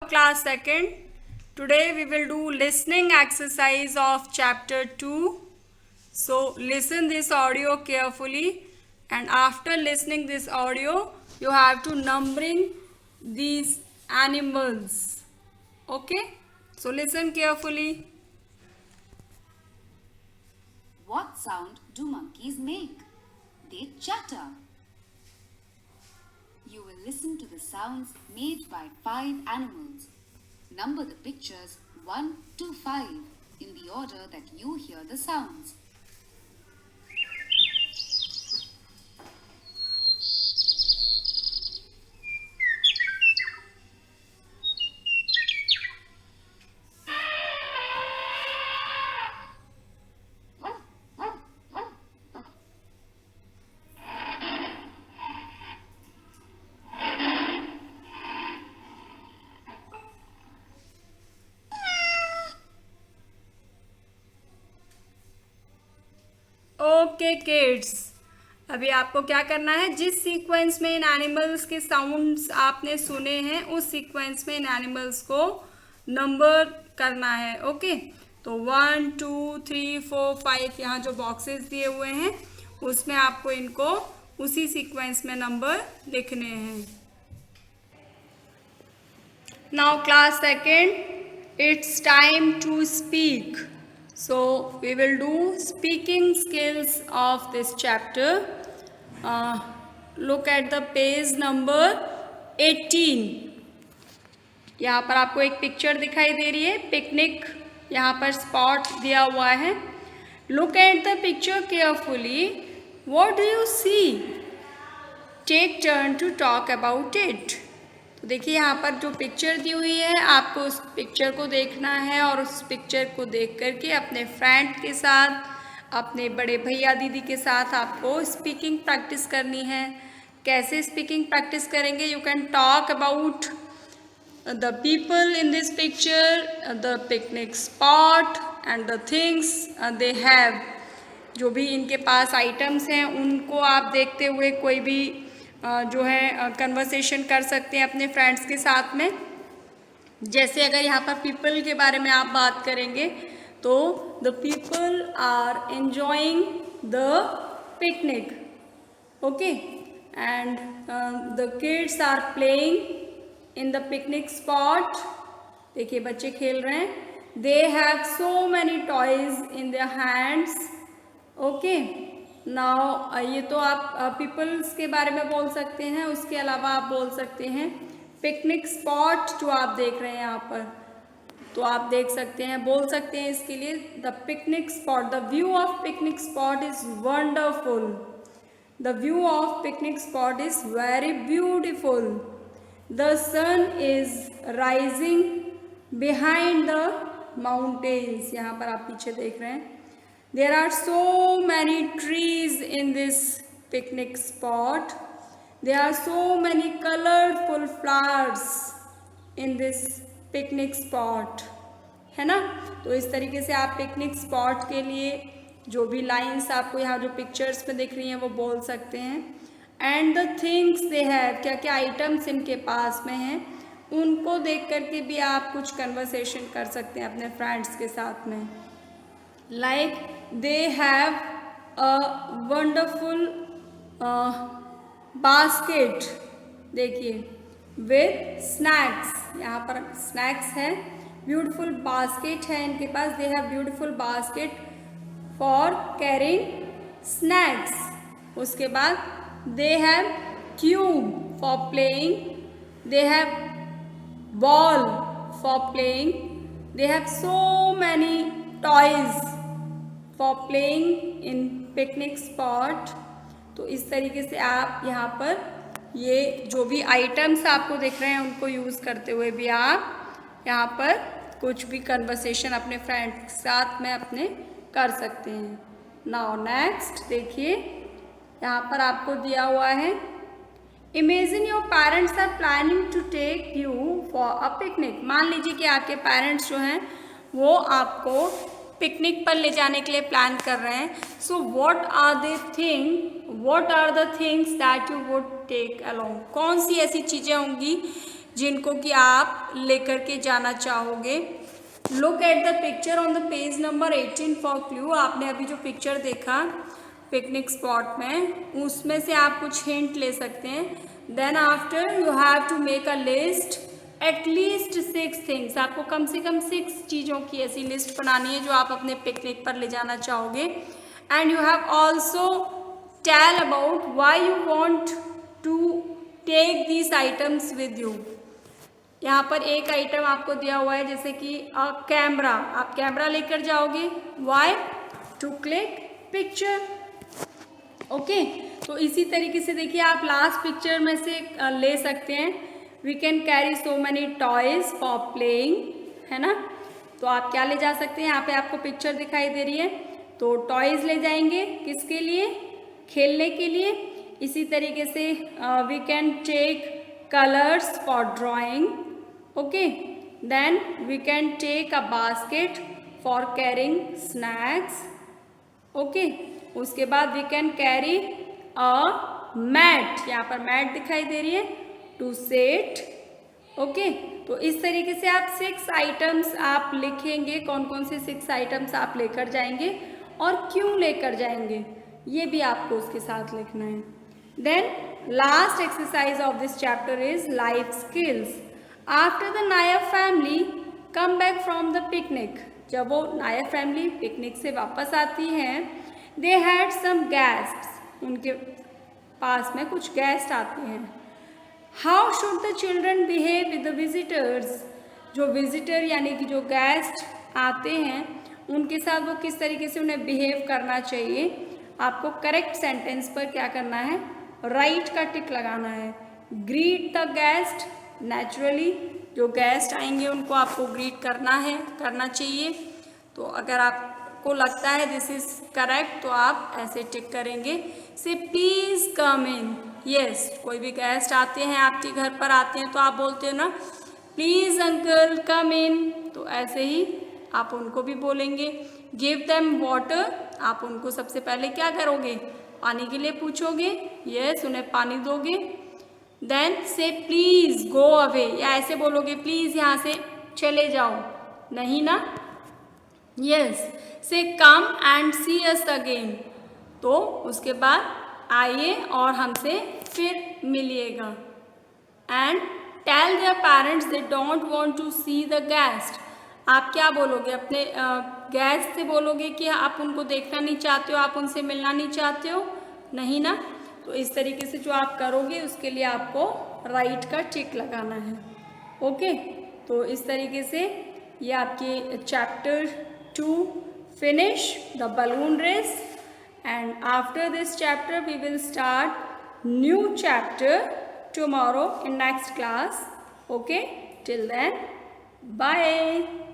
Class 2nd. Today we will do listening exercise of chapter 2. So listen this audio carefully, and after listening this audio you have to numbering these animals. Okay? So listen carefully. What sound do monkeys make? They chatter. You will listen to the sounds made by 5 animals. Number the pictures 1 to 5 in the order that you hear the sounds. Okay kids, अभी आपको क्या करना है, जिस sequence में इन animals के sounds आपने सुने हैं उस सीक्वेंस में इन एनिमल्स को नंबर करना है. ओके, तो 1 2 3 4 5 यहाँ जो बॉक्सेस दिए हुए हैं उसमें आपको इनको उसी सीक्वेंस में नंबर लिखने हैं. Now class second, it's time to speak. So we will do speaking skills of this chapter. Look at the page number 18. यहाँ पर आपको एक पिक्चर दिखाई दे रही है, पिकनिक यहाँ पर स्पॉट दिया हुआ है. Look at the picture carefully. What do you see? Take turn to talk about it. तो देखिए यहाँ पर जो पिक्चर दी हुई है आपको उस पिक्चर को देखना है और उस पिक्चर को देख करके अपने फ्रेंड के साथ, अपने बड़े भैया दीदी के साथ आपको स्पीकिंग प्रैक्टिस करनी है. कैसे स्पीकिंग प्रैक्टिस करेंगे? You can talk about the people in this picture, the picnic spot and the things they have. जो भी इनके पास आइटम्स हैं उनको आप देखते हुए कोई भी जो है कन्वर्सेशन कर सकते हैं अपने फ्रेंड्स के साथ में. जैसे अगर यहाँ पर पीपल के बारे में आप बात करेंगे तो the people are enjoying the picnic. Okay, and the kids are playing in the picnic spot. देखिए बच्चे खेल रहे हैं. They have so many toys in their hands. Okay, now ये तो आप पीपल्स के बारे में बोल सकते हैं. उसके अलावा आप बोल सकते हैं पिकनिक स्पॉट जो आप देख रहे हैं यहाँ पर, तो आप देख सकते हैं, बोल सकते हैं इसके लिए the picnic spot. The view of picnic spot is wonderful. The view of picnic spot is very beautiful. The sun is rising behind the mountains. यहाँ पर आप पीछे देख रहे हैं. There are so many trees in this picnic spot. There are so many colorful flowers in this picnic spot. है ना? तो इस तरीके से आप पिकनिक स्पॉट के लिए जो भी लाइन्स आपको यहाँ जो पिक्चर्स में दिख रही हैं वो बोल सकते हैं. And the things they have, क्या क्या आइटम्स इनके पास में हैं उनको देख करके भी आप कुछ कन्वर्सेशन कर सकते हैं अपने फ्रेंड्स के साथ में. Like they have a wonderful basket. देखिए with snacks, यहाँ पर snacks है. Beautiful basket है इनके पास. They have beautiful basket for carrying snacks. उसके बाद they have cube for playing. They have ball for playing. They have so many toys for playing in picnic spot. तो इस तरीके से आप यहाँ पर ये जो भी आइटम्स आपको दिख रहे हैं उनको यूज़ करते हुए भी आप यहाँ पर कुछ भी कन्वर्सेशन अपने फ्रेंड के साथ में अपने कर सकते हैं. नाउ नेक्स्ट देखिए यहाँ पर आपको दिया हुआ है, imagine your parents are planning to take you for a picnic. मान लीजिए कि आपके पेरेंट्स जो हैं वो आपको पिकनिक पर ले जाने के लिए प्लान कर रहे हैं. So what are the things that you would take along. कौन सी ऐसी चीज़ें होंगी जिनको कि आप लेकर के जाना चाहोगे। Look at the picture on the page number 18 for clue. आपने अभी जो पिक्चर देखा पिकनिक स्पॉट में, उसमें से आप कुछ हिंट ले सकते हैं। Then after you have to make a list at least 6 things. आपको कम से कम 6 चीज़ों की ऐसी लिस्ट बनानी है जो आप अपने पिकनिक पर ले जाना चाहोगे। And you have also tell about why you want to take these items with you. यहाँ पर एक आइटम आपको दिया हुआ है जैसे कि कैमरा, आप कैमरा लेकर जाओगे। Why? To click picture. Okay, तो इसी तरीके से देखिए आप लास्ट पिक्चर में से ले सकते हैं। We can carry so many toys for playing, है ना। तो आप क्या ले जा सकते हैं, यहाँ पे आपको पिक्चर दिखाई दे रही है, तो टॉयज ले जाएंगे किसके लिए, खेलने के लिए। इसी तरीके से we can take colours for drawing. Okay, then we can take a basket for carrying snacks. Okay, उसके बाद we can carry a mat, यहाँ पर मैट दिखाई दे रही है, टू सेट। ओके, तो इस तरीके से आप 6 आइटम्स आप लिखेंगे, कौन कौन से 6 आइटम्स आप लेकर जाएंगे और क्यों लेकर जाएंगे, ये भी आपको उसके साथ लिखना है। Then last exercise of this chapter is life skills. After the Nair family come back from the picnic, जब वो नायर फैमिली पिकनिक से वापस आती है, दे हैड सम गेस्ट्स, उनके पास में कुछ गेस्ट आते हैं। How should the children behave with the visitors, जो विजिटर यानी कि जो गेस्ट आते हैं उनके साथ वो किस तरीके से उन्हें बिहेव करना चाहिए। आपको करेक्ट सेंटेंस पर क्या करना है, राइट का टिक लगाना है। ग्रीट द गेस्ट, नेचुरली जो गेस्ट आएंगे उनको आपको ग्रीट करना चाहिए। तो अगर आपको लगता है दिस इज करेक्ट तो आप ऐसे टिक करेंगे। से प्लीज कम इन, यस, कोई भी गेस्ट आते हैं आपके घर पर आते हैं तो आप बोलते हो ना प्लीज अंकल कम इन, तो ऐसे ही आप उनको भी बोलेंगे। गिव देम वाटर, आप उनको सबसे पहले क्या करोगे, पानी के लिए पूछोगे, यस, उन्हें पानी दोगे। देन से प्लीज गो अवे, या ऐसे बोलोगे प्लीज यहाँ से चले जाओ, नहीं ना, यस। से come and C us again, तो उसके बाद आइए और हमसे फिर मिलिएगा। And tell their parents they don't want to see the guest, आप क्या बोलोगे, अपने गेस्ट से बोलोगे कि आप उनको देखना नहीं चाहते हो, आप उनसे मिलना नहीं चाहते हो, नहीं ना। तो इस तरीके से जो आप करोगे उसके लिए आपको राइट का टिक लगाना है। ओके, तो इस तरीके से ये आपके chapter 2 finish the balloon race. And after this chapter we will start new chapter tomorrow in next class. Okay, till then, bye.